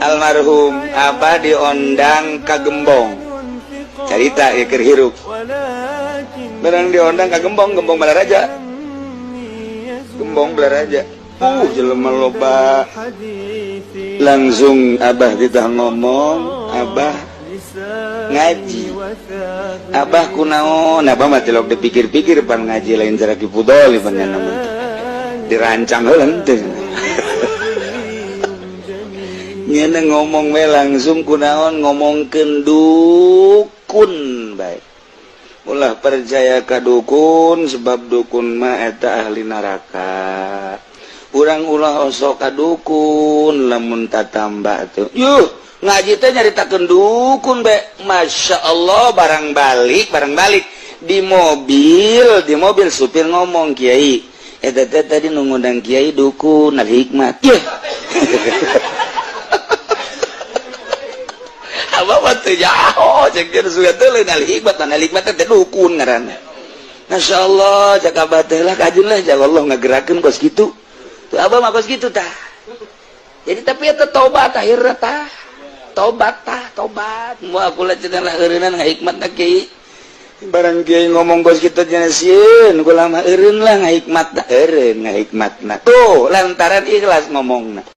almarhum Abah diondang ka Gembong carita keur hirup barang diondang ka Gembong Balaraja Gembong Balaraja jelema loba langsung Abah ditah ngomong Abah ngaji Abah kunaon Abah mah tilok dipikir-pikir pan ngaji lain cara kipudol pan namun dirancang heuleun teh nyana ngomong we langsung kunaon ngomongkeun dukun bae ulah percaya ka dukun sebab dukun mah eta ahli neraka urang ulah osok ka dukun lamun tatamba tuh yuh ngaji teh nyaritakeun dukun be masya Allah barang balik di mobil supir ngomong kiai eta teh tadi nu ngundang kiai dukun al hikmat yeuh apa teh jauh cek dia suga teh lain al hikmat teh dukun ngaranna masya Allah cak abah teh lah kajun lah cak Allah ngagerakeun kos kitu tuh abah mah kos kitu tah jadi tapi eta tobat akhirna tah tobat mau aku lah cenah lah eureunna ngahikmatna kiai barang kiai ngomong kos kitu cenah sieun kula mah eureun lah ngahikmatna tuh lantaran ikhlas ngomongna